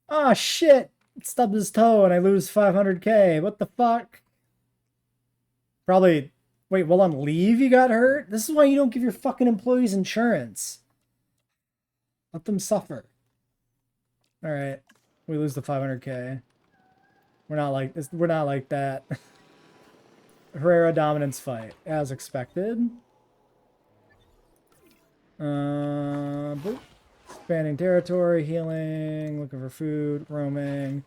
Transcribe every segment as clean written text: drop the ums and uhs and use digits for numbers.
Oh shit! Stubbed his toe and I lose 500k. What the fuck? Probably. Wait, while on leave you got hurt? This is why you don't give your fucking employees insurance. Let them suffer. Alright. We lose the 500k. We're not like this. We're not like that. Herrera dominance fight, as expected. Boop. Expanding territory, healing, looking for food, roaming.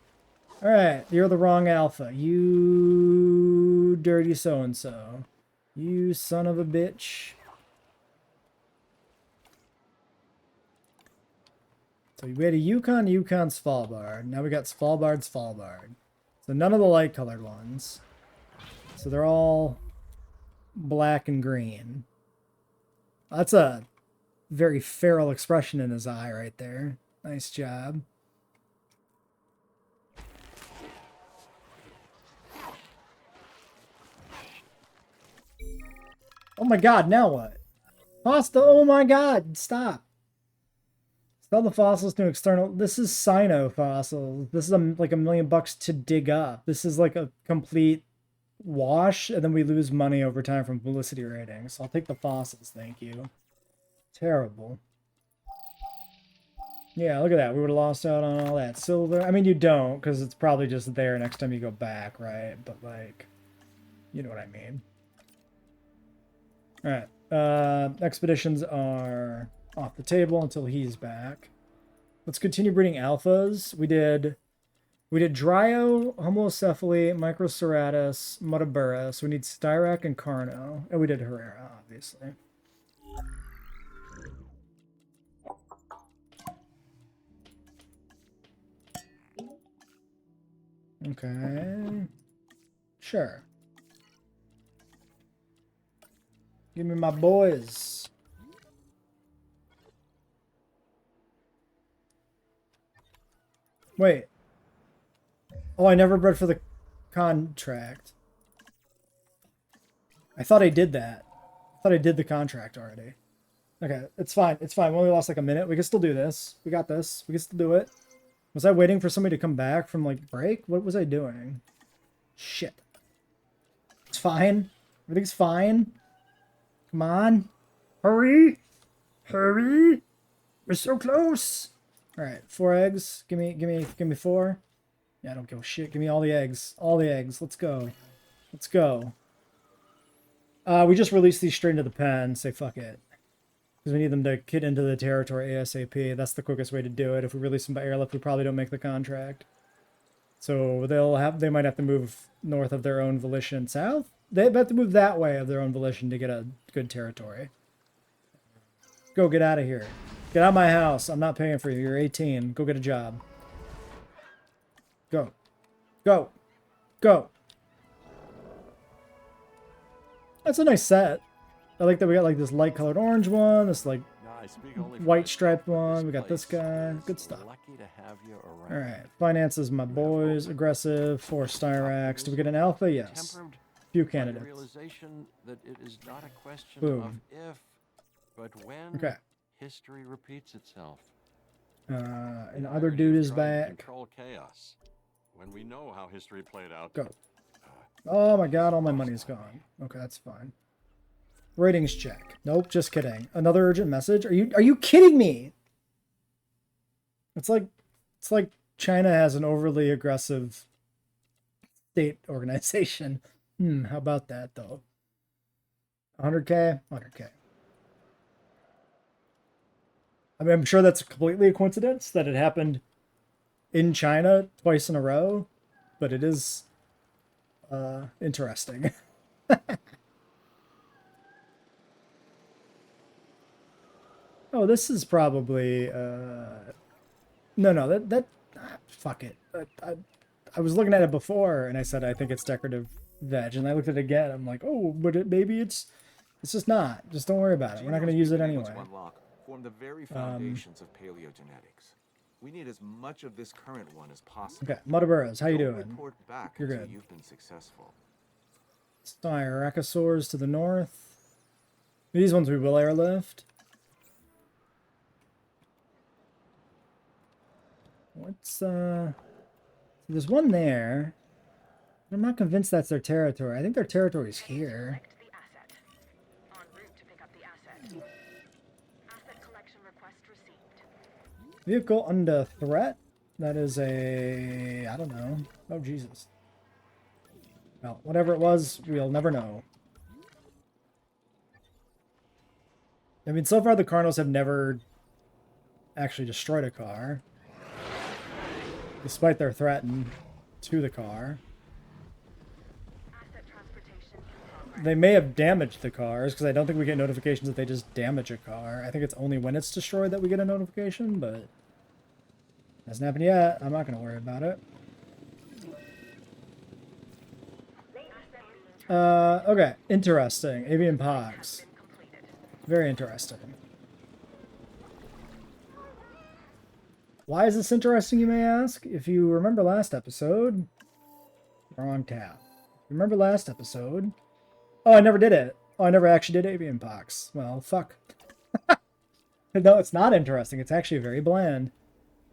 Alright, you're the wrong alpha. You dirty so-and-so. You son of a bitch. So we had a Yukon, Svalbard. Now we got Svalbard. So none of the light colored ones. So they're all black and green. That's a very feral expression in his eye right there. Nice job. Oh my god, now what? Pasta, oh my god, stop. Sell the fossils to external. This is Sino fossils. This is like $1 million to dig up. This is like a complete wash, and then we lose money over time from publicity ratings. So I'll take the fossils, thank you. Terrible. Yeah, look at that. We would have lost out on all that silver. I mean, you don't, because it's probably just there next time you go back, right? But, like, you know what I mean. Alright. Expeditions are off the table until he's back. Let's continue breeding alphas. We did Dryo, Homocephaly, Microceratus, Mutabura. So we need Styrak and Carno. And we did Herrera, obviously. Okay. Sure. Give me my boys. Wait. Oh, I never bred for the contract. I thought I did that. I thought I did the contract already. Okay, it's fine. It's fine. We only lost like a minute. We can still do this. We got this. We can still do it. Was I waiting for somebody to come back from, like, break? What was I doing? Shit. It's fine. Everything's fine. Come on. Hurry. Hurry. We're so close. All right, 4 eggs. Give me 4. Yeah, I don't give a shit. Give me all the eggs. All the eggs. Let's go. Let's go. We just released these straight into the pen. Say fuck it. Because we need them to get into the territory ASAP. That's the quickest way to do it. If we release them by airlift, we probably don't make the contract. So they might have to move north of their own volition. South? They have to move that way of their own volition to get a good territory. Go, get out of here. Get out of my house. I'm not paying for you. You're 18. Go get a job. Go. Go. Go. That's a nice set. I like that we got like this light colored orange one, this like white striped one. We got this guy. Good stuff. Alright. Finances, my boys. Aggressive. 4 Styrax. Do we get an alpha? Yes. Few candidates. Boom. Okay. History repeats itself. And other dude is back. Control chaos. When we know how history played out. Go. Oh my god, all my money's gone. Okay, that's fine. Ratings check. Nope, just kidding. Another urgent message? Are you kidding me? It's like China has an overly aggressive state organization. How about that though? 100k? 100k. I mean, I'm sure that's completely a coincidence that it happened in China twice in a row, but it is interesting. Oh, this is probably no, fuck it. I was looking at it before and I said I think it's decorative veg, and I looked at it again. I'm like, oh, but maybe it's just not. Just don't worry about it. We're not going to use it anyway. Form the very foundations of paleogenetics. We need as much of this current one as possible. Okay, Mutaburas, how you doing? Report back You're good. You've been successful. Styracosaurs to the north. These ones we will airlift. What's there's one there. I'm not convinced that's their territory. I think their territory's here. Select the asset. En route to pick up the asset. Asset collection request received. Vehicle under threat? That is a... I don't know. Oh, Jesus. Well, whatever it was, we'll never know. I mean, so far the Cardinals have never actually destroyed a car. Despite their threat to the car. Asset transportation in progress. They may have damaged the cars, because I don't think we get notifications that they just damage a car. I think it's only when it's destroyed that we get a notification, but... hasn't happened yet. I'm not going to worry about it. Okay. Interesting. Avian pogs. Completed. Very interesting. Why is this interesting, you may ask? If you remember last episode... Wrong tab. Remember last episode? Oh, I never did it. Oh, I never actually did avian pox. Well, fuck. No, it's not interesting. It's actually very bland.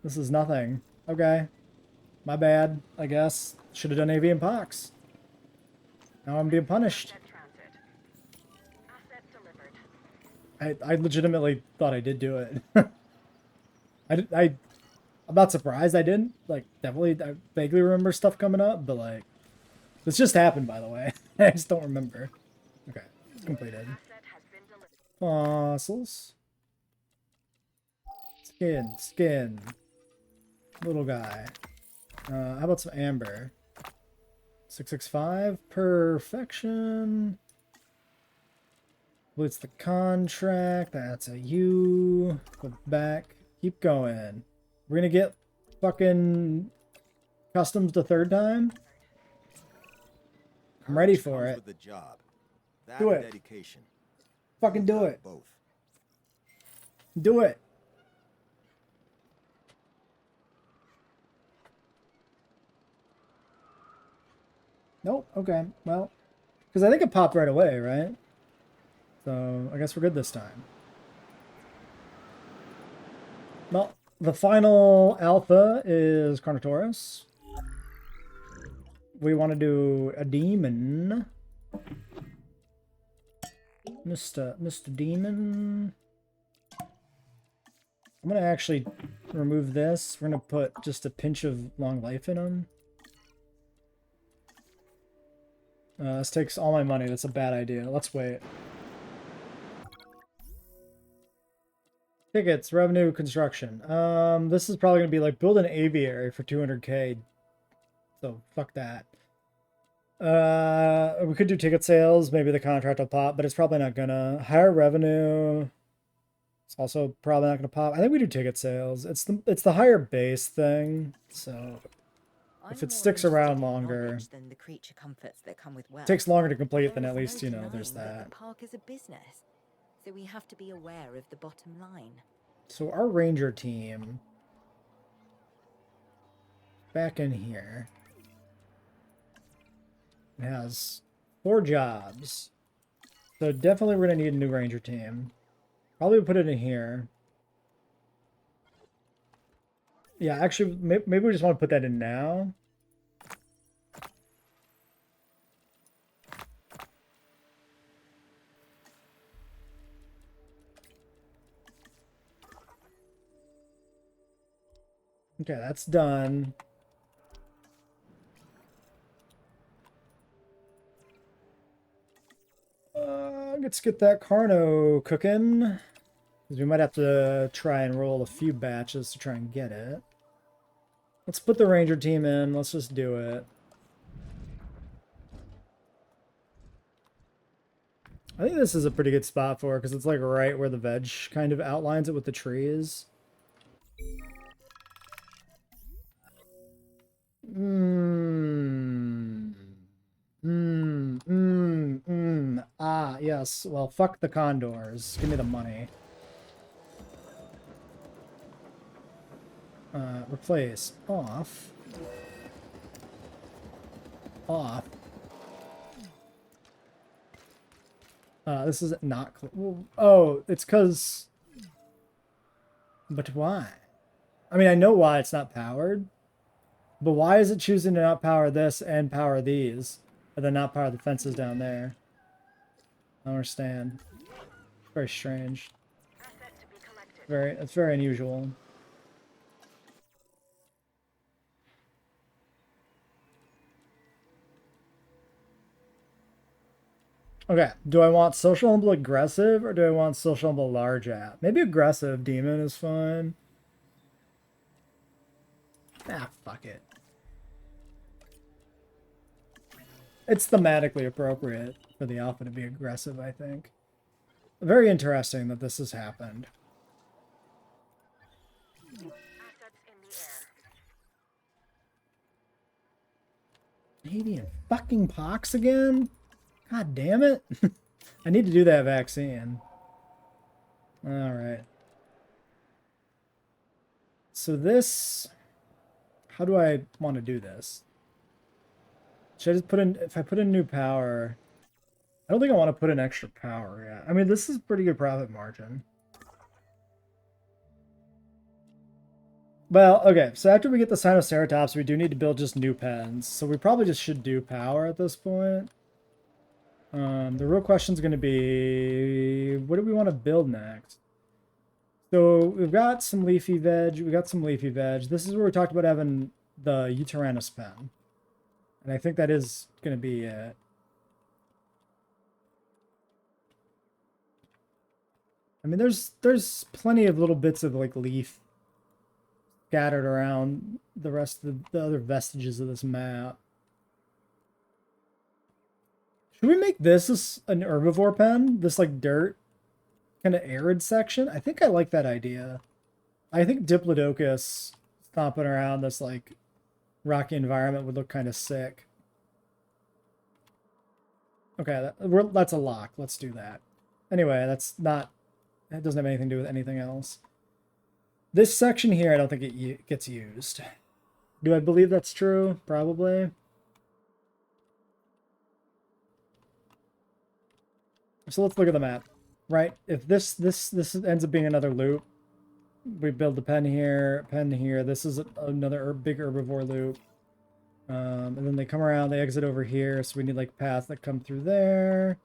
This is nothing. Okay. My bad, I guess. Should have done avian pox. Now I'm being punished. Asset transit. Asset delivered. I legitimately thought I did do it. I'm not surprised I didn't. Like, definitely, I vaguely remember stuff coming up, but like, this just happened, by the way. I just don't remember. Okay, it's completed. Asset has been delivered. Fossils. Skin. Little guy. How about some amber? 665. Perfection. Well, it's the contract. That's a U. Go back. Keep going. We're gonna get fucking customs the third time? I'm ready for it. With the job. That Do it. Dedication. Fucking do it. Both. Do it. Nope. Okay. Well, because I think it popped right away, right? So I guess we're good this time. Well, the final alpha is Carnotaurus. We want to do a demon. Mr. Demon. I'm going to actually remove this. We're going to put just a pinch of long life in him. This takes all my money. That's a bad idea. Let's wait. Tickets, revenue, construction. This is probably going to be like build an aviary for 200k. So fuck that. We could do ticket sales. Maybe the contract will pop, but it's probably not gonna. Higher revenue. It's also probably not gonna pop. I think we do ticket sales. It's the higher base thing. So if it sticks around longer, than the creature comforts that come with wealth. takes longer to complete, then There at is least, no you know, there's denying that. The park is a business, so we have to be aware of the bottom line. So our ranger team back in here has 4 jobs. So definitely we're going to need a new ranger team. Probably put it in here. Yeah, actually, maybe we just want to put that in now. Okay, that's done. Let's get that Carno cooking. Because we might have to try and roll a few batches to try and get it. Let's put the ranger team in. Let's just do it. I think this is a pretty good spot for it because it's like right where the veg kind of outlines it with the trees. Ah, yes. Well, fuck the condors. Give me the money. Replace. Off. Off. This is not... Oh, it's because... But why? I mean, I know why it's not powered, but why is it choosing to not power this and power these, and then not power the fences down there? I don't understand. Very strange. Asset to be collected. It's very unusual. Okay, do I want social humble aggressive or do I want social humble large app? Maybe aggressive demon is fine. Ah, fuck it. It's thematically appropriate for the alpha to be aggressive, I think. Very interesting that this has happened. Assets in the air. Avian fucking pox again? God damn it. I need to do that vaccine. Alright. So this... How do I want to do this? Should I just put in... If I put in new power... I don't think I want to put in extra power yet. I mean, this is pretty good profit margin. Well, okay. So after we get the Sinoceratops, we do need to build just new pens. So we probably just should do power at this point. The real question is going to be, what do we want to build next? So we've got some leafy veg. We got some leafy veg. This is where we talked about having the Uteranus pen. And I think that is going to be it. I mean, there's plenty of little bits of like leaf scattered around the rest of the other vestiges of this map. Should we make this an herbivore pen? This like dirt kind of arid section? I think I like that idea. I think Diplodocus stomping around this like rocky environment would look kind of sick. Okay, that's a lock. Let's do that. Anyway, that doesn't have anything to do with anything else. This section here, I don't think it gets used. Do I believe that's true? Probably. So let's look at the map, right? If this ends up being another loop, we build the pen here. This is another big herbivore loop. And then they come around, they exit over here. So we need like paths that come through there,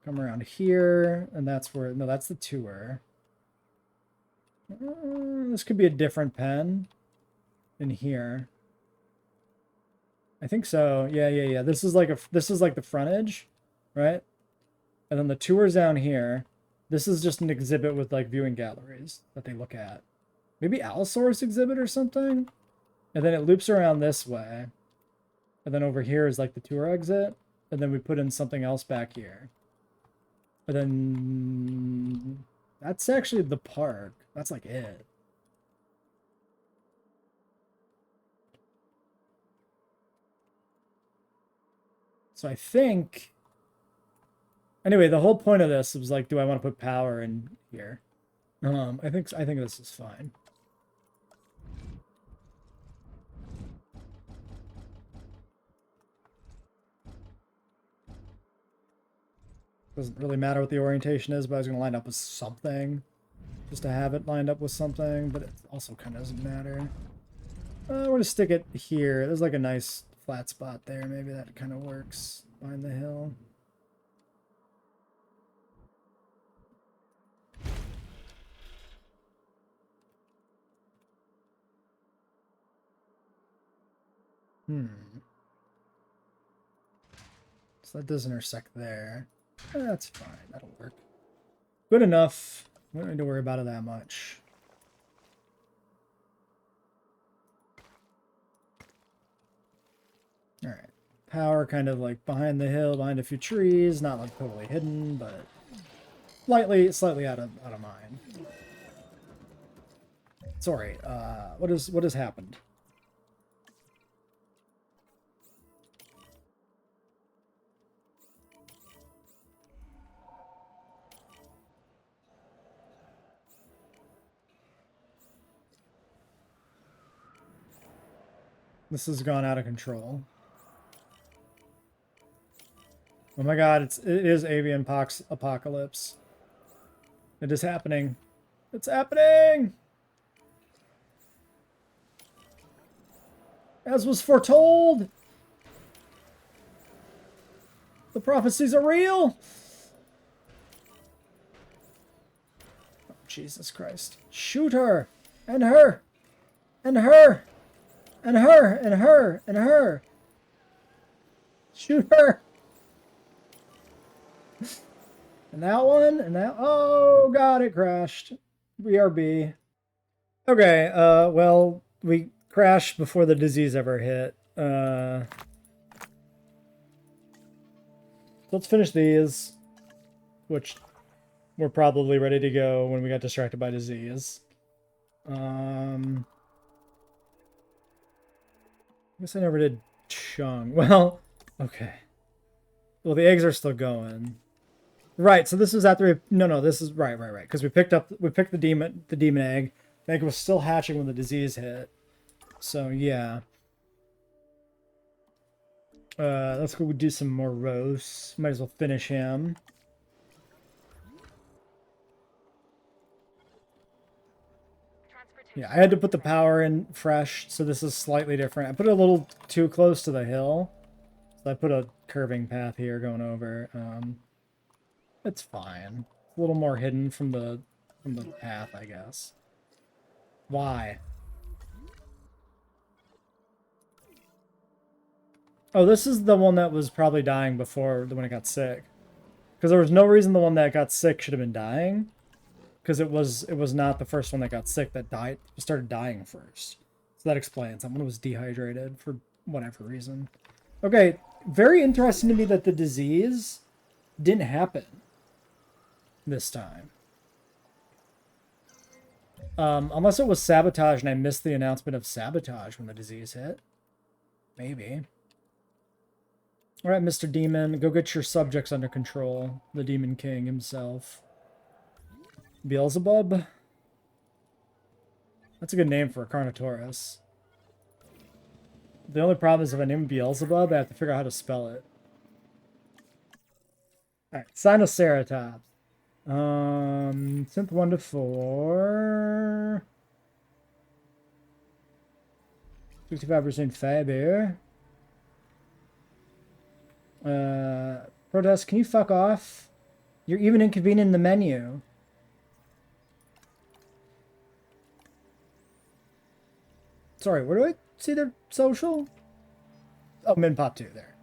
come around here, and that's where, no, that's the tour. This could be a different pen in here. I think so. Yeah. This is like the frontage, right? And then the tour's down here. This is just an exhibit with like viewing galleries that they look at. Maybe Allosaurus exhibit or something? And then it loops around this way. And then over here is like the tour exit. And then we put in something else back here. And then that's actually the park. That's like it. So I think... Anyway, the whole point of this was like, do I want to put power in here? I think this is fine. Doesn't really matter what the orientation is, but I was going to line up with something. Just to have it lined up with something, but it also kind of doesn't matter. We're going to stick it here. There's like a nice flat spot there. Maybe that kind of works behind the hill. So that does intersect there. That's fine. That'll work. Good enough. We don't need to worry about it that much. Alright. Power kind of like behind the hill, behind a few trees. Not like totally hidden, but slightly out of mind. Sorry. What has happened? This has gone out of control. Oh my god, it is avian pox apocalypse. It is happening. It's happening! As was foretold! The prophecies are real! Oh, Jesus Christ. Shoot her! And her! And her! And her! And her! And her! Shoot her! And that one, and that... Oh, God, it crashed. BRB. Okay, well, we crashed before the disease ever hit. Let's finish these, which we're probably ready to go when we got distracted by disease. I guess I never did Chung. Well, okay. Well, the eggs are still going. Right, so this is after we... No, this is... Right. Because we picked the demon egg. The egg was still hatching when the disease hit. So, yeah. Let's go do some more roasts. Might as well finish him. Yeah, I had to put the power in fresh, so this is slightly different. I put it a little too close to the hill. So I put a curving path here going over. It's fine. A little more hidden from the path, I guess. Why? Oh, this is the one that was probably dying before when it got sick. Because there was no reason the one that got sick should have been dying. Because it was not the first one that got sick that started dying first. So that explains. That one was dehydrated for whatever reason. Okay, very interesting to me that the disease didn't happen this time. Unless it was sabotage and I missed the announcement of sabotage when the disease hit. Maybe. Alright, Mr. Demon, go get your subjects under control. The Demon King himself. Beelzebub? That's a good name for a Carnotaurus. The only problem is if I name Beelzebub, I have to figure out how to spell it. Alright, Sinoceratops. Synth 1 to 4. 65% fiber. Protest, can you fuck off? You're even inconveniencing the menu. Sorry, where do I see their social? Oh, min pop 2 there.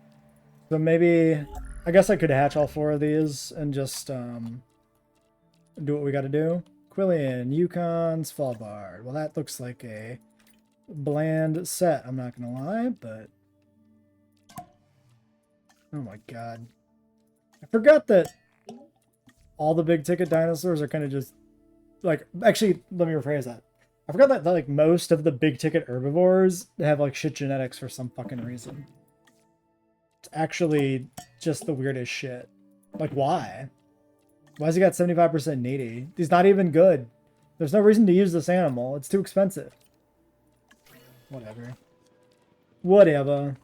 So maybe, I guess I could hatch all 4 of these and just do what we got to do. Quillian, Yukon, Svalbard. Well, that looks like a bland set, I'm not gonna lie, but oh my god. I forgot that all the big ticket dinosaurs are kind of just like, actually, let me rephrase that. I forgot that like most of the big ticket herbivores have like shit genetics for some fucking reason. It's actually just the weirdest shit. Like, why? Why has he got 75% needy? He's not even good. There's no reason to use this animal. It's too expensive. Whatever. Whatever.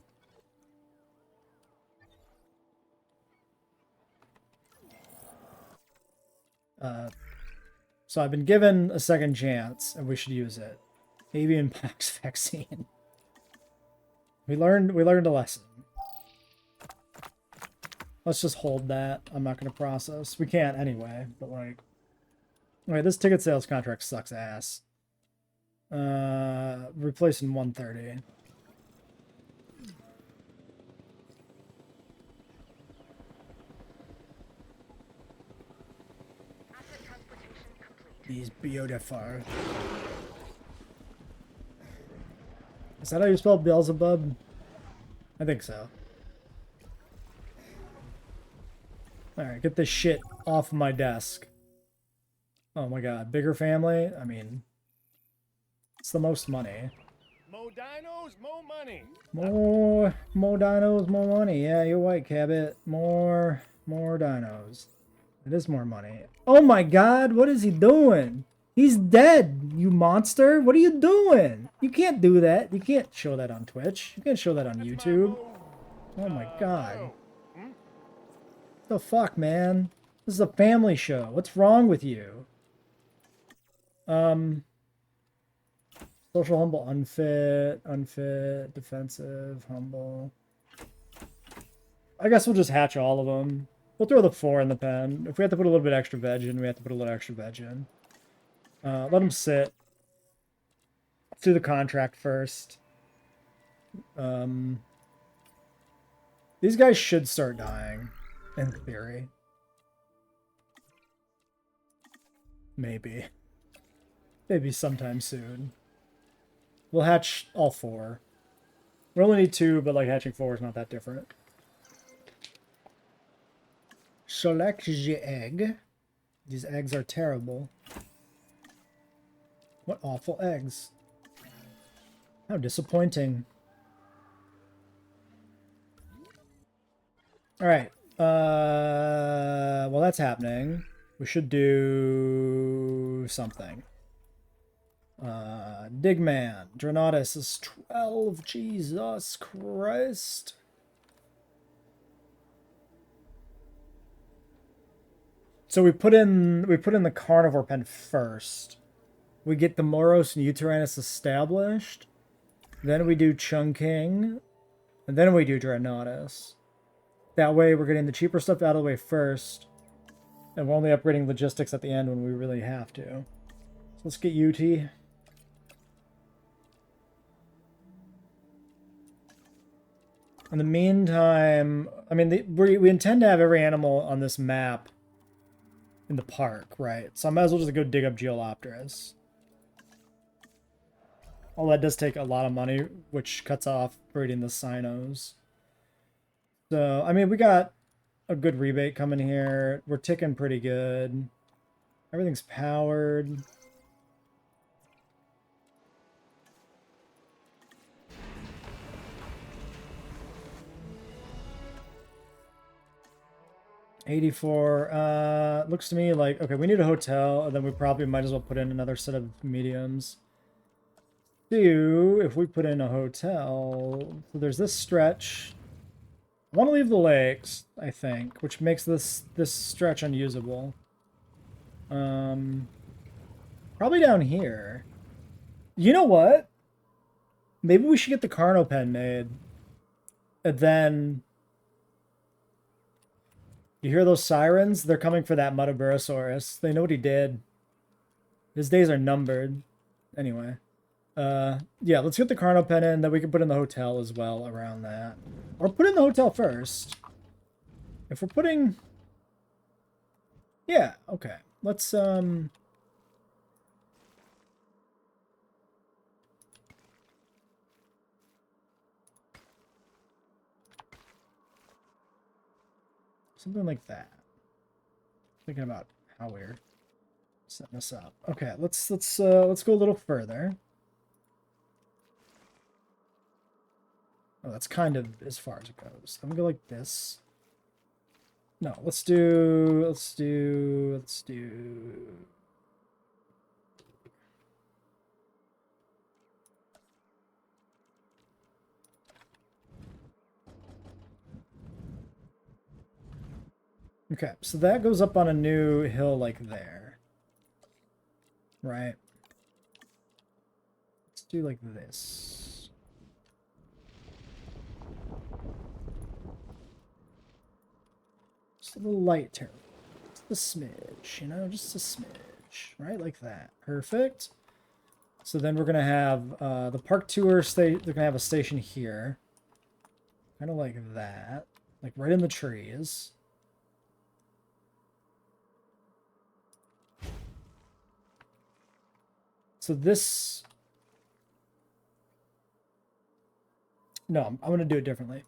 So I've been given a second chance, and we should use it. Avian pox vaccine. We learned a lesson. Let's just hold that. I'm not going to process. We can't anyway, but like... Alright, this ticket sales contract sucks ass. Replacing 130. He's beautiful. Is that how you spell Beelzebub? I think so. Alright, get this shit off my desk. Oh my god, bigger family? I mean, it's the most money. More dinos, more money. More dinos, more money. Yeah, you're right, Cabot. More dinos. It is more money. Oh my god, what is he doing? He's dead, you monster. What are you doing? You can't do that. You can't show that on Twitch. You can't show that on YouTube. Oh my god. What the fuck, man? This is a family show. What's wrong with you? Social, humble, unfit, unfit, defensive, humble. I guess we'll just hatch all of them. We'll throw the 4 in the pen. If we have to put a little bit extra veg in, we have to put a little extra veg in. Let them sit. Let's do the contract first. These guys should start dying, in theory. Maybe. Maybe sometime soon. We'll hatch all 4. We only need 2, but like hatching 4 is not that different. Select the egg. These eggs are terrible. What awful eggs. How disappointing. Alright. Well, that's happening. We should do something. Digman. Dranatus is 12. Jesus Christ. So we put in the carnivore pen first. We get the Moros and Uteranus established. Then we do chunking. And then we do Dreadnoughtus. That way we're getting the cheaper stuff out of the way first. And we're only upgrading logistics at the end when we really have to. So let's get UT. In the meantime, I mean, we intend to have every animal on this map in the park, right? So I might as well just go dig up Geolopterus. All that does take a lot of money, which cuts off breeding the Sinos. So, I mean, we got a good rebate coming here. We're ticking pretty good. Everything's powered. $84. Looks to me like, okay, we need a hotel, and then we probably might as well put in another set of mediums. If we put in a hotel, so there's this stretch. I want to leave the lakes, I think, which makes this stretch unusable. Probably down here. You know what? Maybe we should get the Carno pen made. And then... You hear those sirens? They're coming for that Mutaburosaurus. They know what he did. His days are numbered. Anyway. Yeah, let's get the Carno pen in that we can put in the hotel as well around that. Or put in the hotel first. If we're putting... Yeah, okay. Let's, something like that. Thinking about how we're setting this up. Okay, let's go a little further. Oh, that's kind of as far as it goes. I'm gonna go like this. No, let's do. Okay, so that goes up on a new hill like there. Right. Let's do like this. Just a little light turn. Just a smidge, you know, just a smidge. Right, like that. Perfect. So then we're gonna have the park tour they're gonna have a station here. Kind of like that. Like right in the trees. So this... No, I'm going to do it differently.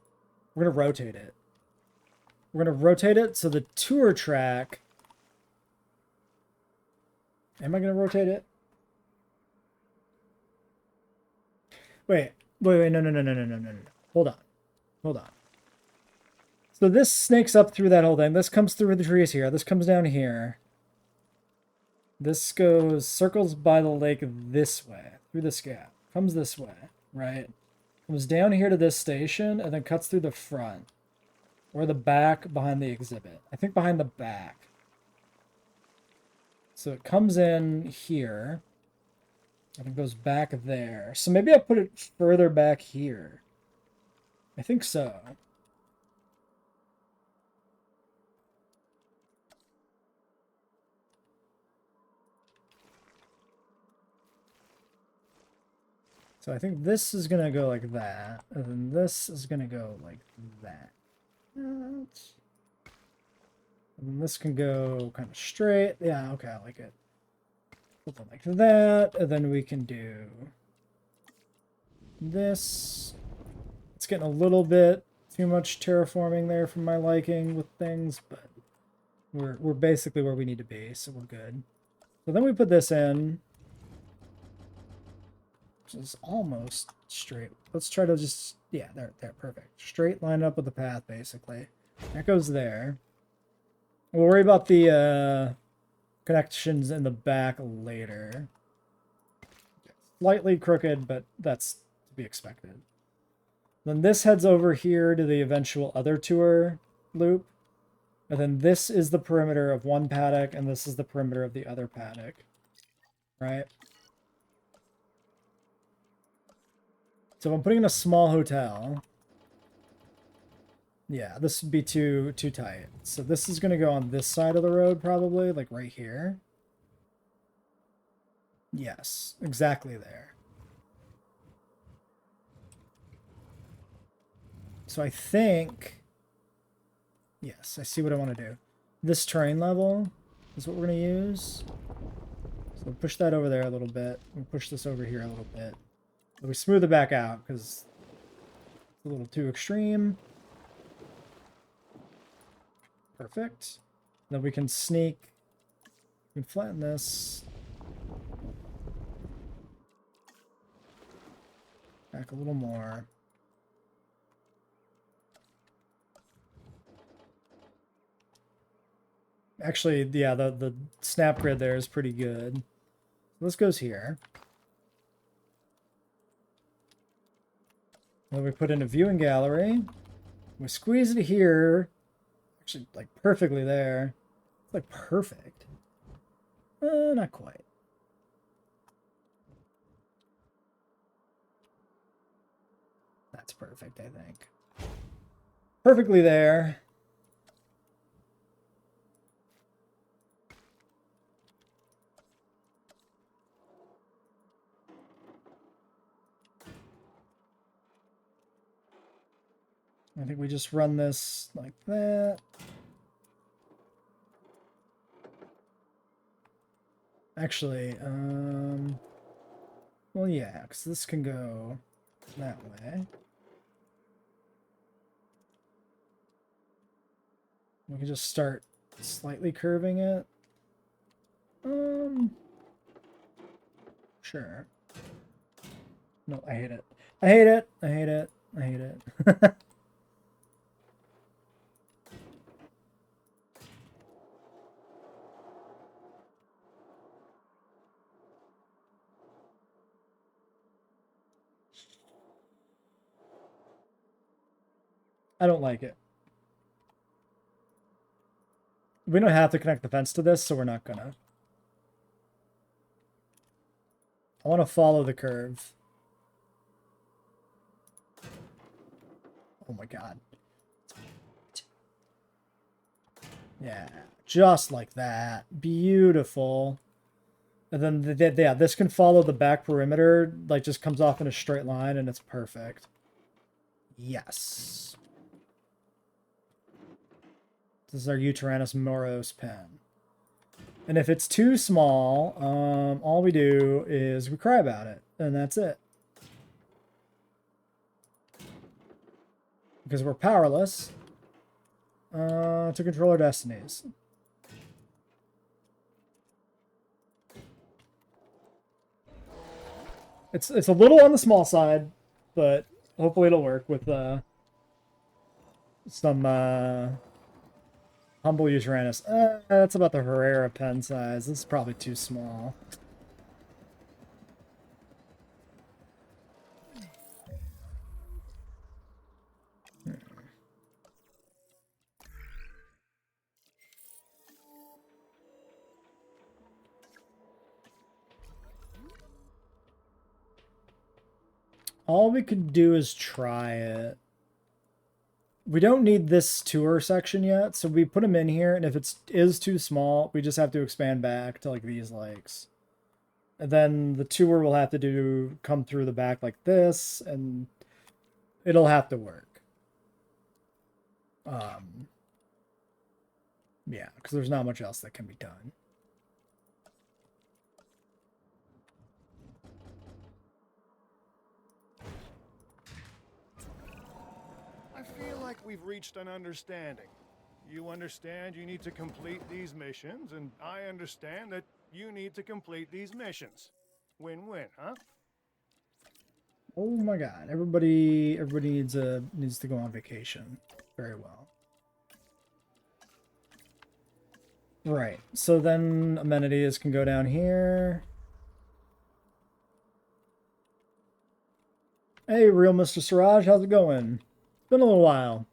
We're going to rotate it. We're going to rotate it so the tour track... Am I going to rotate it? Wait, no. Hold on. So this snakes up through that whole thing. This comes through the trees here. This comes down here. This goes, circles by the lake this way, through this gap. Comes this way, right? Comes down here to this station, and then cuts through the front. Or the back behind the exhibit. I think behind the back. So it comes in here. And it goes back there. So maybe I put it further back here. I think so. So I think this is going to go like that. And then this is going to go like that. And then this can go kind of straight. Yeah, okay, I like it. Something like that. And then we can do this. It's getting a little bit too much terraforming there for my liking with things, but we're basically where we need to be, so we're good. So then we put this in. Which is almost straight. Let's try to just, yeah, there, perfect. Straight line up with the path, basically. That goes there. We'll worry about the connections in the back later. Slightly crooked, but that's to be expected. Then this heads over here to the eventual other tour loop. And then this is the perimeter of one paddock, and this is the perimeter of the other paddock. Right? So if I'm putting in a small hotel, yeah, this would be too tight. So this is going to go on this side of the road, probably, like right here. Yes, exactly there. So I think, yes, I see what I want to do. This terrain level is what we're going to use. So we'll push that over there a little bit. We'll push this over here a little bit. But we smooth it back out because it's a little too extreme. Perfect. Then we can sneak. We can flatten this. Back a little more. Actually, yeah, the snap grid there is pretty good. This goes here. Then we put in a viewing gallery. We squeeze it here. Actually, like perfectly there. It's like perfect. Not quite. That's perfect, I think. Perfectly there. I think we just run this like that. Actually, well, yeah, because this can go that way. We can just start slightly curving it. Sure. No, I hate it. I hate it. I hate it. I hate it. I don't like it. We don't have to connect the fence to this, so we're not gonna. I want to follow the curve. Oh my god. Yeah, just like that. Beautiful. And then, yeah, this can follow the back perimeter, like just comes off in a straight line, and it's perfect. Yes. This is our Utyrannus Moros pen. And if it's too small, all we do is we cry about it, and that's it. Because we're powerless to control our destinies. It's a little on the small side, but hopefully it'll work with some humble Utyrannus. That's about the Herrera pen size. This is probably too small. All we could do is try it. We don't need this tour section yet, so we put them in here, and if it is too small, we just have to expand back to like these lakes. And then the tour will have to come through the back like this, and it'll have to work. Yeah, because there's not much else that can be done. I feel like we've reached an understanding. You understand you need to complete these missions, and I understand that you need to complete these missions. Win-win, huh? Oh my god, everybody needs to go on vacation. Very well. Right, so then amenities can go down here. Hey, real Mr. Siraj, how's it going? Been a little while.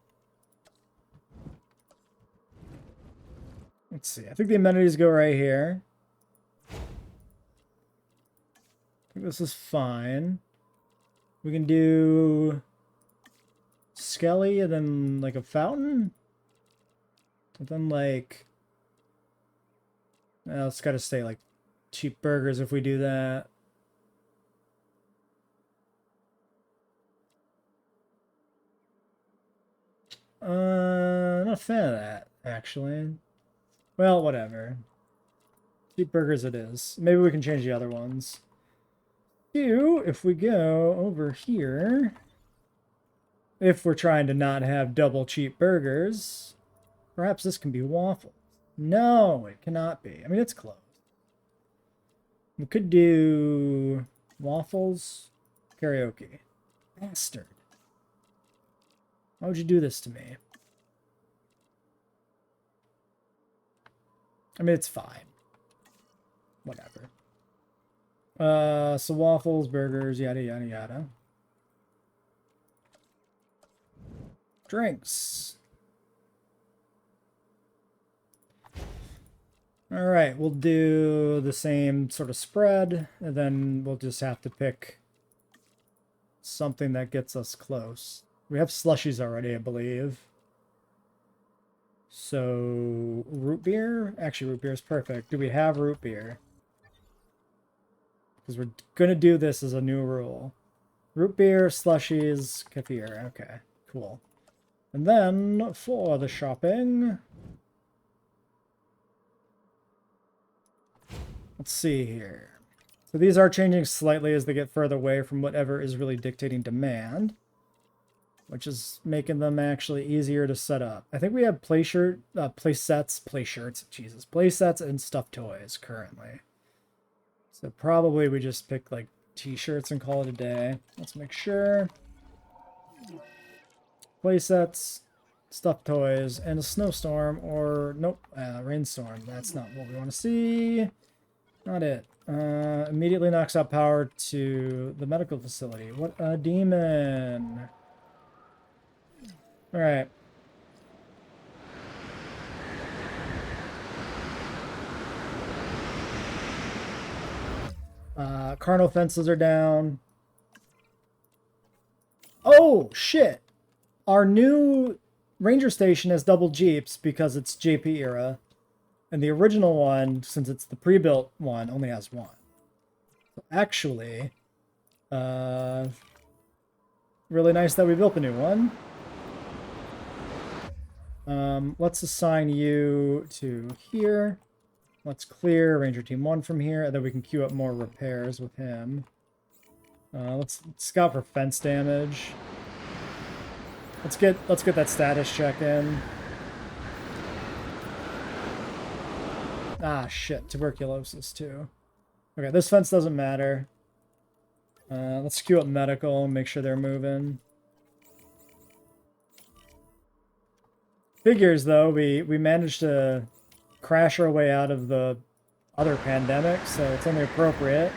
Let's see, I think the amenities go right here. I think this is fine. We can do Skelly and then like a fountain. And then like, well, it's got to stay like cheap burgers if we do that. Not a fan of that, actually. Well, whatever. Cheap burgers it is. Maybe we can change the other ones. If we go over here, if we're trying to not have double cheap burgers, perhaps this can be waffles. No, it cannot be. I mean, it's close. We could do waffles, karaoke. Bastard. Why would you do this to me? I mean, it's fine. Whatever. So waffles, burgers, yada, yada, yada. Drinks. All right, we'll do the same sort of spread, and then we'll just have to pick something that gets us close. We have slushies already, I believe. So, root beer? Actually, root beer is perfect. Do we have root beer? Because we're going to do this as a new rule. Root beer, slushies, kefir. Okay, cool. And then, for the shopping... Let's see here. So these are changing slightly as they get further away from whatever is really dictating demand, which is making them actually easier to set up. I think we have play sets and stuffed toys currently. So probably we just pick like t-shirts and call it a day. Let's make sure. Play sets, stuffed toys, and a snowstorm, or nope, rainstorm. That's not what we want to see. Not it. Immediately knocks out power to the medical facility. What a demon. Alright. Carnal fences are down. Oh, shit. Our new ranger station has double jeeps because it's JP era. And the original one, since it's the pre-built one, only has one. So actually, really nice that we built a new one. Let's assign you to here. Let's clear Ranger Team 1 from here, and then we can queue up more repairs with him. Let's scout for fence damage. Let's get that status check in. Ah, shit. Tuberculosis, too. Okay, this fence doesn't matter. Let's queue up medical and make sure they're moving. Figures, though, we managed to crash our way out of the other pandemic, so it's only appropriate.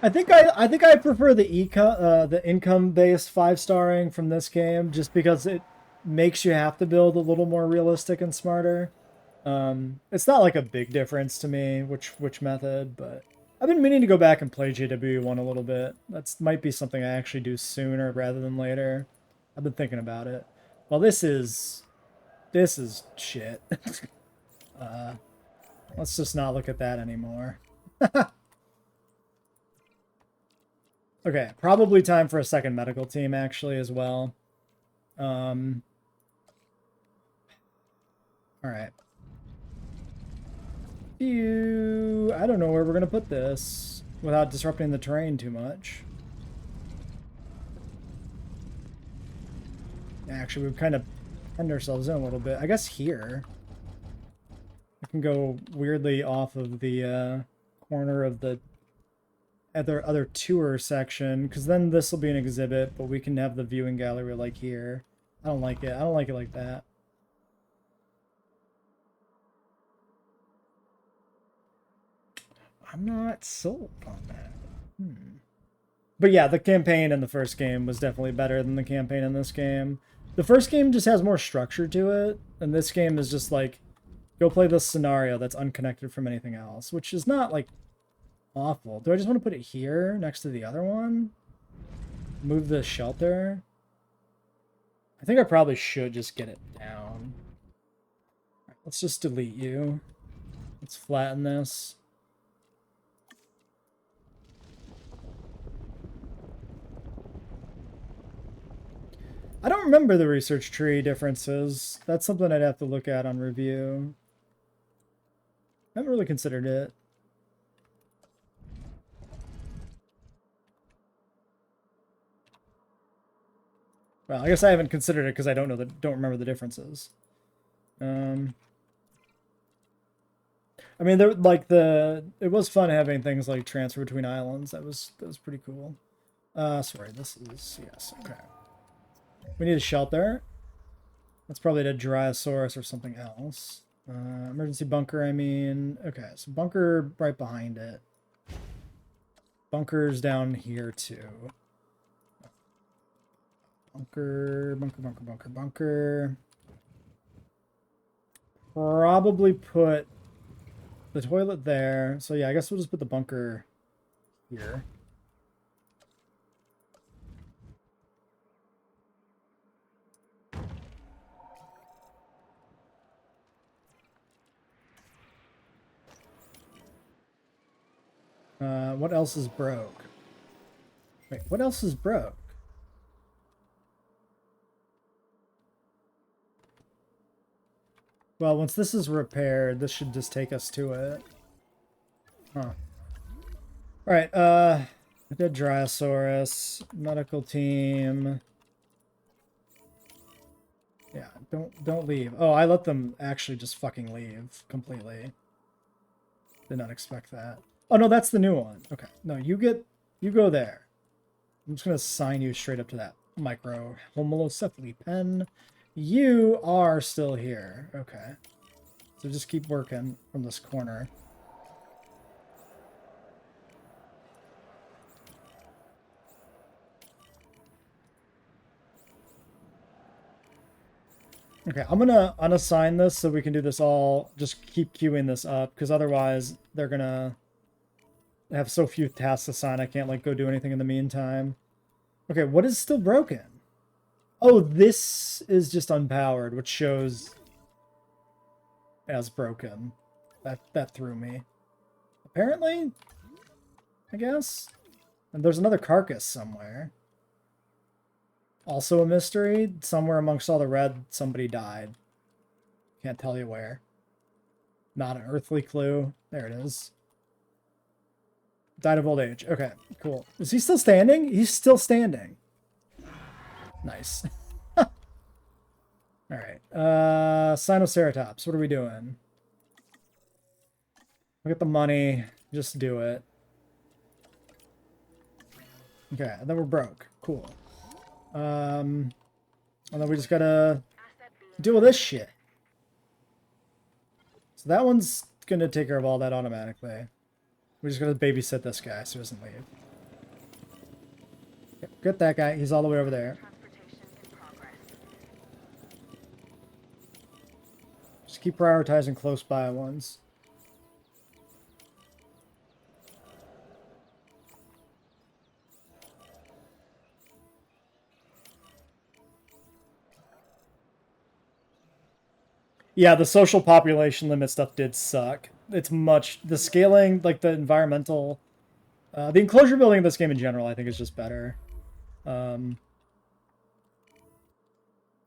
I think I prefer the income based 5-starring from this game just because it makes you have to build a little more realistic and smarter. It's not like a big difference to me which method, but I've been meaning to go back and play JWE1 a little bit. That's might be something I actually do sooner rather than later. I've been thinking about it. Well, this is shit. Let's just not look at that anymore. Okay, probably time for a second medical team actually as well. All right. I don't know where we're gonna put this without disrupting the terrain too much. Actually, we've kind of penned ourselves in a little bit. I guess here. I can go weirdly off of the corner of the other tour section, because then this will be an exhibit, but we can have the viewing gallery like here. I don't like it. I don't like it like that. I'm not sold on that. But yeah, the campaign in the first game was definitely better than the campaign in this game. The first game just has more structure to it, and this game is just like, go play this scenario that's unconnected from anything else, which is not, like, awful. Do I just want to put it here next to the other one? Move the shelter? I think I probably should just get it down. Let's just delete you. Let's flatten this. I don't remember the research tree differences. That's something I'd have to look at on review. I haven't really considered it. Well, I guess I haven't considered it because I don't remember the differences. I mean, there it was fun having things like transfer between islands. That was pretty cool. Sorry, this is yes, okay. We need a shelter. That's probably a Dryosaurus or something else. Emergency bunker, I mean. Okay, so bunker right behind it. Bunkers down here too. Bunker. Probably put the toilet there. So yeah, I guess we'll just put the bunker here. What else is broke? Wait, what else is broke? Well, once this is repaired, this should just take us to it. Huh. Alright, I did Dryosaurus, medical team. Yeah, don't leave. Oh, I let them actually just fucking leave completely. Did not expect that. Oh no, that's the new one. Okay. No, you go there. I'm just gonna assign you straight up to that micro homolocephaly pen. You are still here. Okay. So just keep working from this corner. Okay, I'm gonna unassign this so we can do this all, just keep queuing this up, because otherwise they're gonna have so few tasks assigned I can't like go do anything in the meantime. Okay, what is still broken? Oh, this is just unpowered, which shows as broken. That threw me. Apparently, I guess. And there's another carcass somewhere. Also a mystery. Somewhere amongst all the red, somebody died. Can't tell you where. Not an earthly clue. There it is. Died of old age. Okay, cool. Is he still standing? He's still standing. Nice. Alright. Sinoceratops. What are we doing? Look at the money. Just do it. Okay, and then we're broke. Cool. And then we just gotta deal with this shit. So that one's gonna take care of all that automatically. We're just gonna babysit this guy so he doesn't leave. Get that guy. He's all the way over there. Transportation in progress. Just keep prioritizing close by ones. Yeah, the social population limit stuff did suck. It's much... The scaling, like the environmental... the enclosure building in this game in general, I think, is just better. I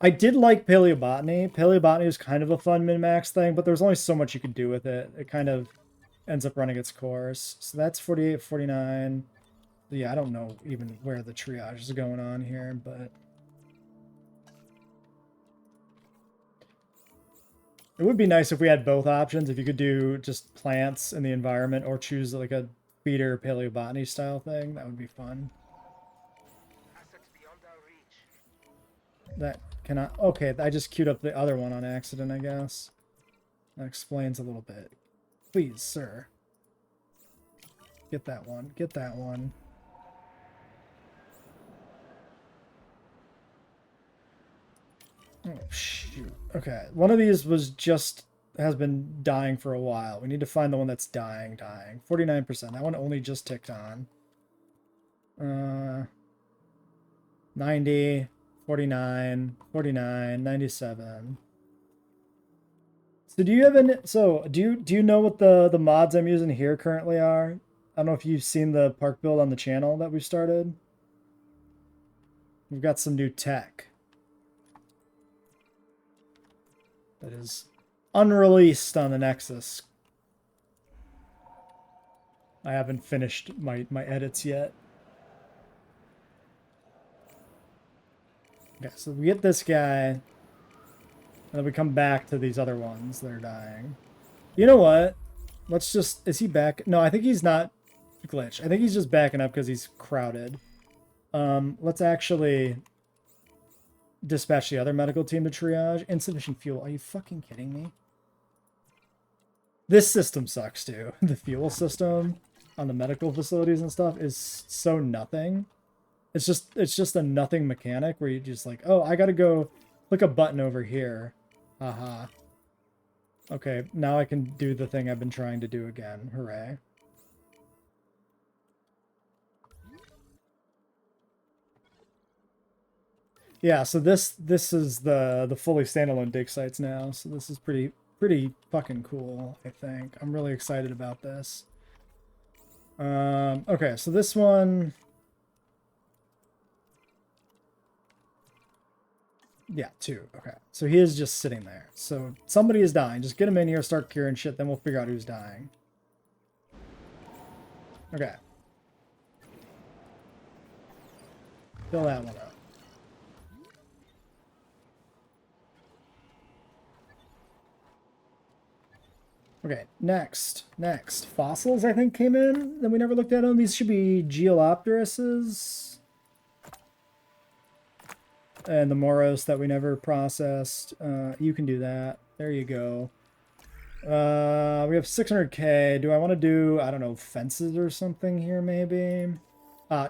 did like paleobotany. Paleobotany is kind of a fun min-max thing, but there's only so much you could do with it. It kind of ends up running its course. So that's 48, 49. Yeah, I don't know even where the triage is going on here, but... It would be nice if we had both options, if you could do just plants in the environment or choose like a feeder paleobotany style thing. That would be fun. Assets beyond our reach. That cannot... Okay, I just queued up the other one on accident, I guess. That explains a little bit. Please, sir. Get that one. Get that one. Oh, shoot. Okay, one of these has been dying for a while. We need to find the one that's dying. 49%. That one only just ticked on. 90, 49, 49, 97. So do you have any... So, do you know what the mods I'm using here currently are? I don't know if you've seen the park build on the channel that we started. We've got some new tech that is unreleased on the Nexus. I haven't finished my edits yet. Okay, so we get this guy, and then we come back to these other ones that are dying. You know what? Let's just... Is he back? No, I think he's not glitched. I think he's just backing up because he's crowded. Let's actually dispatch the other medical team to triage. Insufficient fuel. Are you fucking kidding me? This system sucks too. The fuel system on the medical facilities and stuff is so nothing. It's just a nothing mechanic where you just like, oh, I gotta go click a button over here. Haha. Okay, now I can do the thing I've been trying to do again. Hooray. Yeah, so this is the fully standalone dig sites now. So this is pretty fucking cool, I think. I'm really excited about this. Okay, so this one... Yeah, 2. Okay, so he is just sitting there. So somebody is dying. Just get him in here, start curing shit, then we'll figure out who's dying. Okay. Fill that one up. Okay, next. Fossils, I think, came in. Then we never looked at them. These should be Geolopteruses. And the Moros that we never processed. You can do that. There you go. We have 600k. Do I want to do, I don't know, fences or something here, maybe?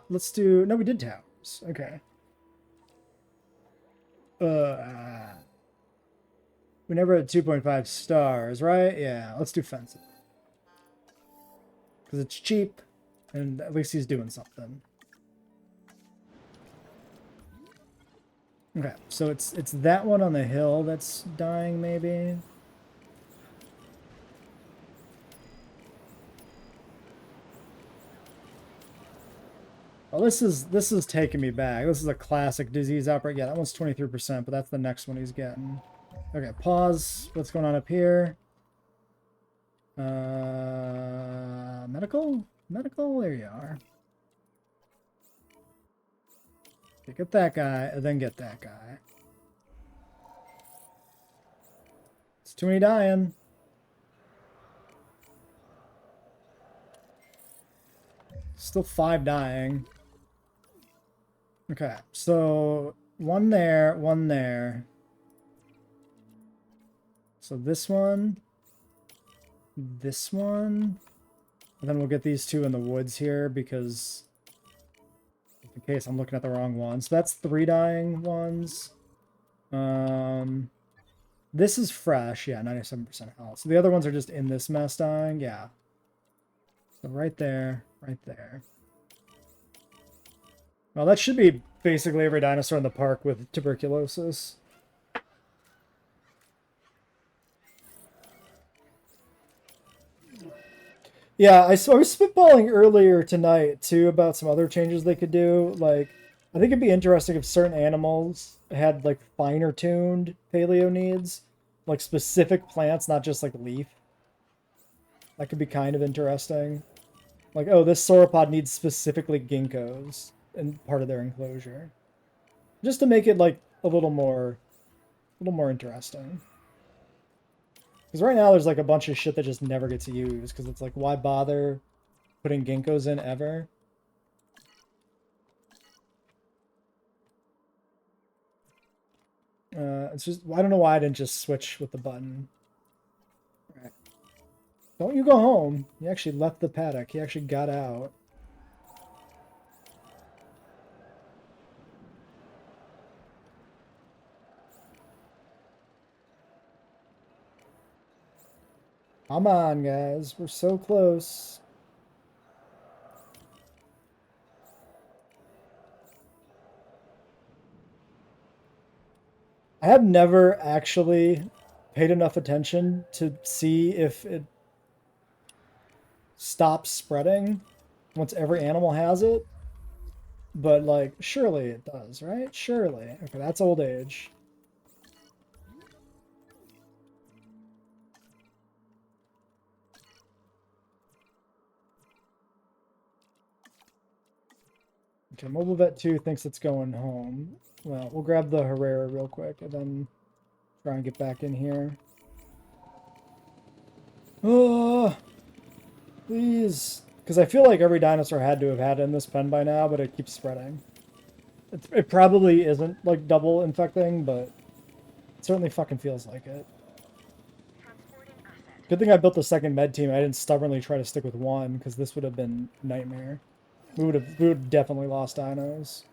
Let's do... No, we did towers. Okay. We never had 2.5 stars, right? Yeah, let's do fences. Because it's cheap, and at least he's doing something. Okay, so it's that one on the hill that's dying, maybe? Well, this is taking me back. This is a classic disease outbreak. Yeah, that one's 23%, but that's the next one he's getting. Okay, pause. What's going on up here? Medical? Medical? There you are. Okay, get that guy, and then get that guy. It's too many dying. Still 5 dying. Okay, so one there, one there. So this one, and then we'll get these 2 in the woods here because in case I'm looking at the wrong one. So that's 3 dying ones. This is fresh. Yeah, 97% health. So the other ones are just in this mess dying. Yeah. So right there, right there. Well, that should be basically every dinosaur in the park with tuberculosis. Yeah, I was spitballing earlier tonight, too, about some other changes they could do. Like, I think it'd be interesting if certain animals had, like, finer-tuned paleo needs. Like, specific plants, not just, like, leaf. That could be kind of interesting. Like, oh, this sauropod needs specifically ginkgos in part of their enclosure. Just to make it, like, a little more interesting. Because right now there's like a bunch of shit that just never gets used. Because it's like, why bother putting ginkgos in ever? It's just, I don't know why I didn't just switch with the button. Right. Don't you go home. He actually left the paddock. He actually got out. Come on, guys. We're so close. I have never actually paid enough attention to see if it stops spreading once every animal has it. But, like, surely it does, right? Surely. Okay, that's old age. Okay, Mobile Vet 2 thinks it's going home. Well, we'll grab the Herrera real quick and then try and get back in here. Oh, please. Because I feel like every dinosaur had to have had it in this pen by now, but it keeps spreading. It probably isn't, like, double infecting, but it certainly fucking feels like it. Good thing I built the second med team. I didn't stubbornly try to stick with one, because this would have been nightmare. We would have definitely lost dinos.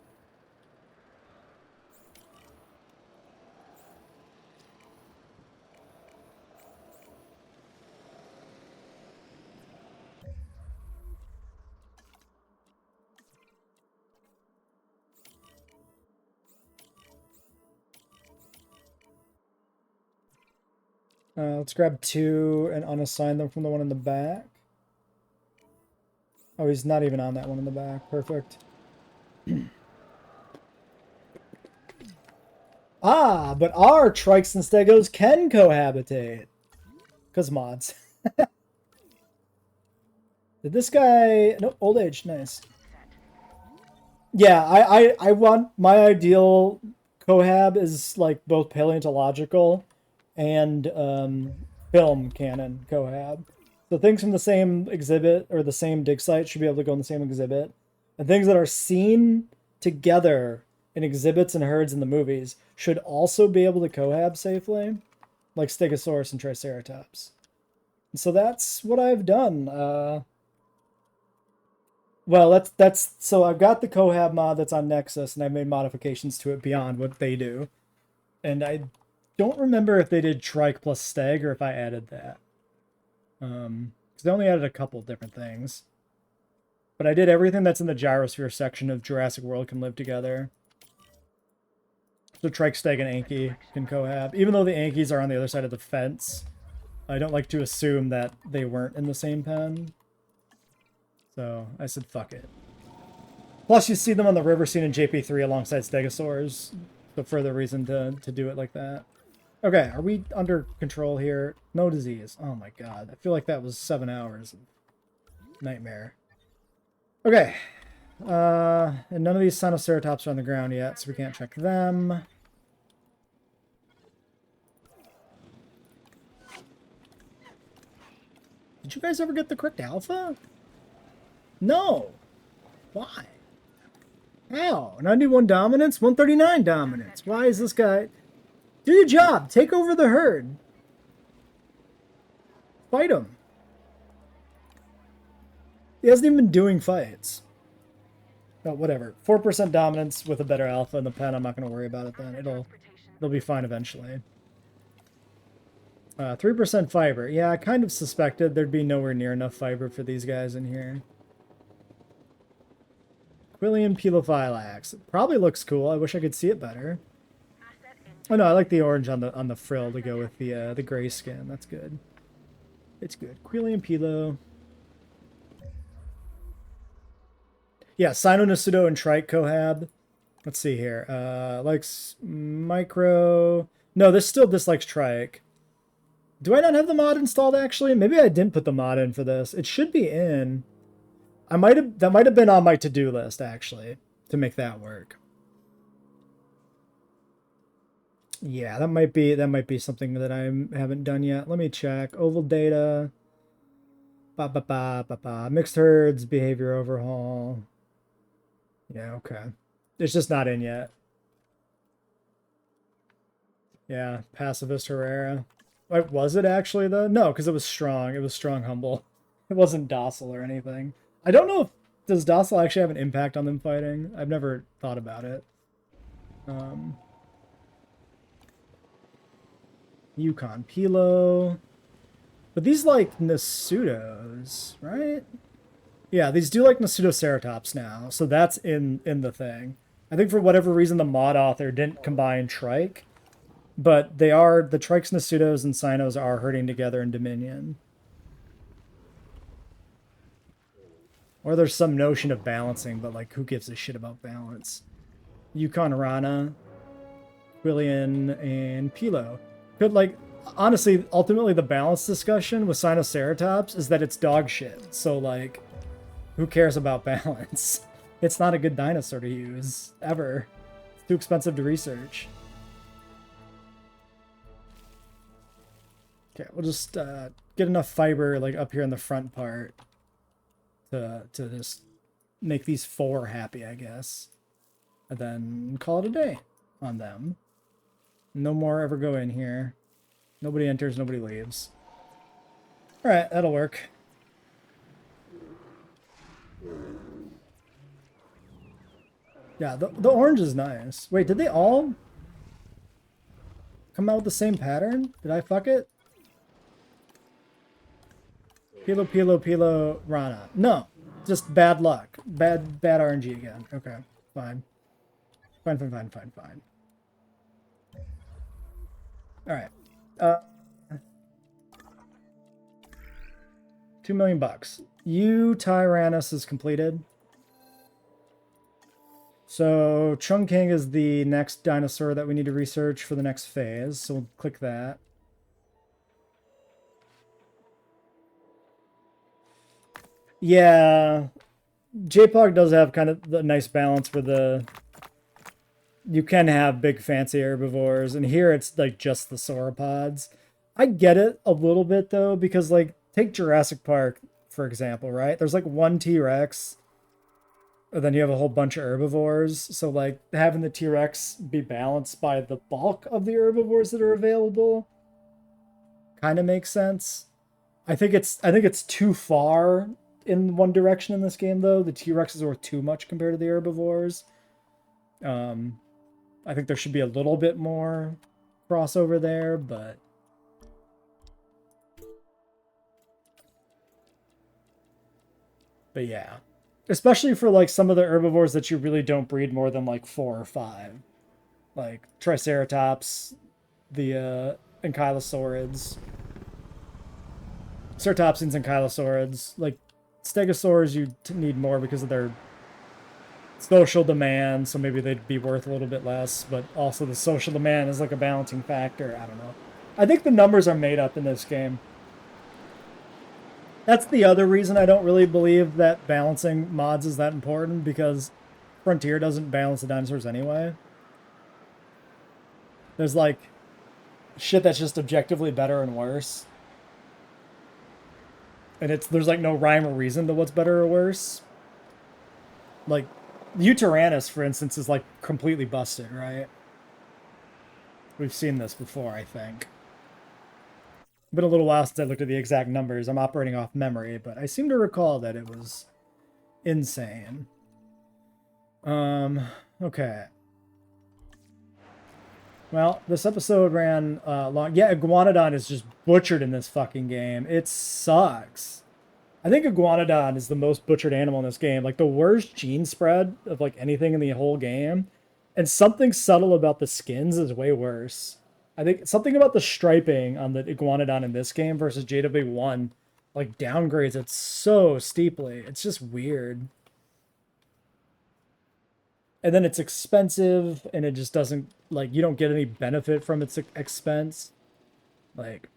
Let's grab 2 and unassign them from the one in the back. Oh, he's not even on that one in the back. Perfect. Ah, but our trikes and stegos can cohabitate. Because mods. Did this guy... Nope, old age. Nice. Yeah, I want... My ideal cohab is, like, both paleontological and film canon cohab. So things from the same exhibit or the same dig site should be able to go in the same exhibit. And things that are seen together in exhibits and herds in the movies should also be able to cohab safely, like Stegosaurus and Triceratops. And so that's what I've done. Well, that's so I've got the cohab mod that's on Nexus, and I've made modifications to it beyond what they do. And I don't remember if they did trike plus steg or if I added that. Because I only added a couple different things. But I did everything that's in the gyrosphere section of Jurassic World can live together. So trike, steg, and Anki can cohab. Even though the Ankies are on the other side of the fence, I don't like to assume that they weren't in the same pen. So I said, fuck it. Plus, you see them on the river scene in JP3 alongside stegosaurs. So further reason to do it like that. Okay, are we under control here? No disease. Oh my god. I feel like that was 7 hours of nightmare. Okay. And none of these Sinoceratops are on the ground yet, so we can't check them. Did you guys ever get the correct alpha? No. Why? How? 91 dominance? 139 dominance. Why is this guy... Do your job. Take over the herd. Fight him. He hasn't even been doing fights. Oh, whatever. 4% dominance with a better alpha in the pen. I'm not going to worry about it then. It'll be fine eventually. 3% fiber. Yeah, I kind of suspected there'd be nowhere near enough fiber for these guys in here. Quillian Pelophylax. Probably looks cool. I wish I could see it better. Oh no, I like the orange on the frill to go with the gray skin. That's good. It's good. Quillian Pelo. Yeah, Sino Nasudo and Trike Cohab. Let's see here. Likes micro. No, this still dislikes Trike. Do I not have the mod installed actually? Maybe I didn't put the mod in for this. It should be in. That might have been on my to-do list actually to make that work. Yeah, that might be something that I haven't done yet. Let me check. Oval data. Mixed herds, behavior overhaul. Yeah, okay. It's just not in yet. Yeah, pacifist Herrera. Wait, was it actually though? No, because it was strong. It was strong humble. It wasn't docile or anything. I don't know if does docile actually have an impact on them fighting. I've never thought about it. Yukon Pilo. But these like Nasudos, right? Yeah, these do like Nasudoceratops now, so that's in the thing. I think for whatever reason the mod author didn't combine Trike, but the Trikes, Nasudos, and Sinos are herding together in Dominion. Or there's some notion of balancing, but like who gives a shit about balance? Yukon Rana, Quillian, and Pilo. Could like honestly, ultimately the balance discussion with Sinoceratops is that it's dog shit. So like who cares about balance? It's not a good dinosaur to use, ever. It's too expensive to research. Okay, we'll just get enough fiber like up here in the front part to just make these 4 happy, I guess. And then call it a day on them. No more ever go in here. Nobody enters, nobody leaves. Alright, that'll work. Yeah, the orange is nice. Wait, did they all come out with the same pattern? Did I fuck it? Pilo, Rana. No, just bad luck. Bad RNG again. Okay, fine. Fine. Alright. 2 million bucks. Tyrannus is completed. So Chungking is the next dinosaur that we need to research for the next phase. So we'll click that. Yeah, JPOG does have kind of the nice balance where you can have big fancy herbivores, and here it's like just the sauropods. I get it a little bit though, because like take Jurassic Park for example, right? There's like one T-Rex, and then you have a whole bunch of herbivores. So like having the T-Rex be balanced by the bulk of the herbivores that are available kind of makes sense. I think it's too far in one direction in this game though. The T-Rexes are too much compared to the herbivores. I think there should be a little bit more crossover there, but yeah. Especially for like some of the herbivores that you really don't breed more than like 4 or 5. Like Triceratops, the Ankylosaurids. Ceratopsians and Ankylosaurids. Like Stegosaurs you need more because of their social demand, so maybe they'd be worth a little bit less, but also the social demand is like a balancing factor. I don't know. I think the numbers are made up in this game. That's the other reason I don't really believe that balancing mods is that important, because Frontier doesn't balance the dinosaurs anyway. There's like shit that's just objectively better and worse. And there's like no rhyme or reason to what's better or worse. Like Tyrannus, for instance, is like completely busted, right? We've seen this before, I think. Been a little while since I looked at the exact numbers. I'm operating off memory, but I seem to recall that it was insane. Okay. Well, this episode ran long. Yeah, Iguanodon is just butchered in this fucking game. It sucks. I think Iguanodon is the most butchered animal in this game. Like, the worst gene spread of, like, anything in the whole game. And something subtle about the skins is way worse. I think something about the striping on the Iguanodon in this game versus JWE1, like, downgrades it so steeply. It's just weird. And then it's expensive, and it just doesn't, like, you don't get any benefit from its expense. Like,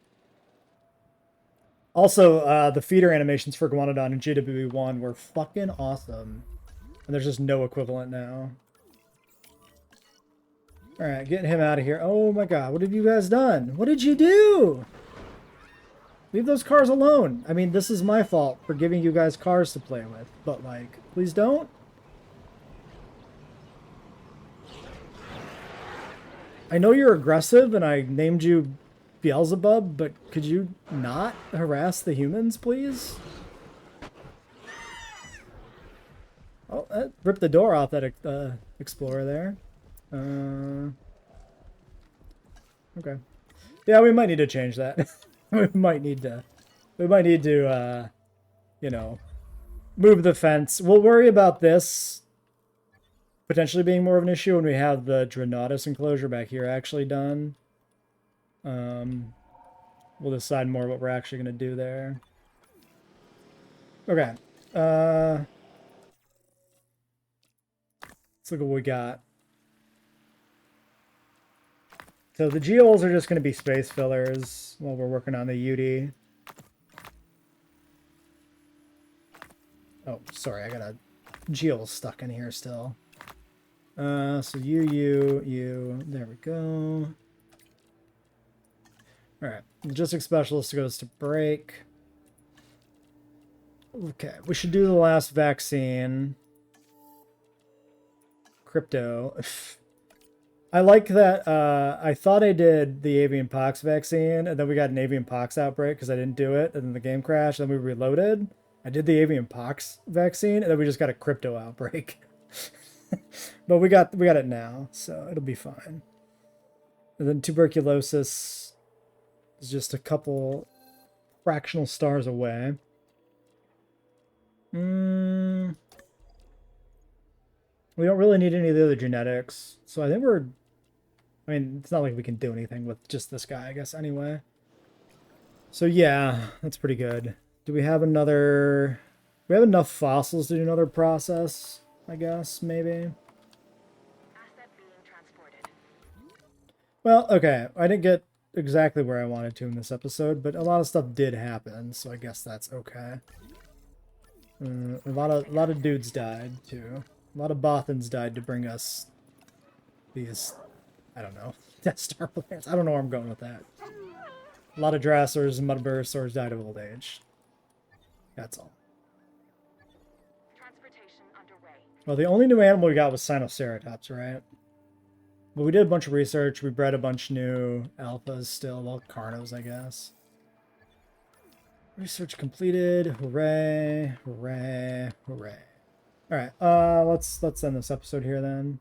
also, the feeder animations for Iguanodon and JWE1 were fucking awesome. And there's just no equivalent now. Alright, getting him out of here. Oh my god, what have you guys done? What did you do? Leave those cars alone. I mean, this is my fault for giving you guys cars to play with. But, like, please don't. I know you're aggressive, and I named you Beelzebub, but could you not harass the humans, please? Oh, that ripped the door off that Explorer there. Okay. Yeah, we might need to change that. we might need to, you know, move the fence. We'll worry about this potentially being more of an issue when we have the Drenaudis enclosure back here actually done. We'll decide more what we're actually going to do there. Okay. Let's look at what we got. So the geols are just going to be space fillers while we're working on the UD. Oh, sorry, I got a geol stuck in here still. So you, there we go. Alright, logistics specialist goes to break. Okay, we should do the last vaccine. Crypto. I like that, I thought I did the avian pox vaccine, and then we got an avian pox outbreak because I didn't do it, and then the game crashed, and then we reloaded. I did the avian pox vaccine, and then we just got a crypto outbreak. But we got it now, so it'll be fine. And then tuberculosis is just a couple fractional stars away. We don't really need any of the other genetics, so I think we're... I mean, it's not like we can do anything with just this guy, I guess, anyway. So yeah, that's pretty good. Do we have another... We have enough fossils to do another process, I guess, maybe. Asset being transported. Well, okay, I didn't get exactly where I wanted to in this episode, but a lot of stuff did happen, so I guess that's okay. A lot of dudes died, too. A lot of Bothans died to bring us these, I don't know, Death Star plants. I don't know where I'm going with that. A lot of Drassers and Mudbursters died of old age. That's all. Transportation underway. Well, the only new animal we got was Sinoceratops, right? But we did a bunch of research. We bred a bunch new alphas still. Well, Carnos, I guess. Research completed. Hooray, hooray, hooray. All right, let's end this episode here then.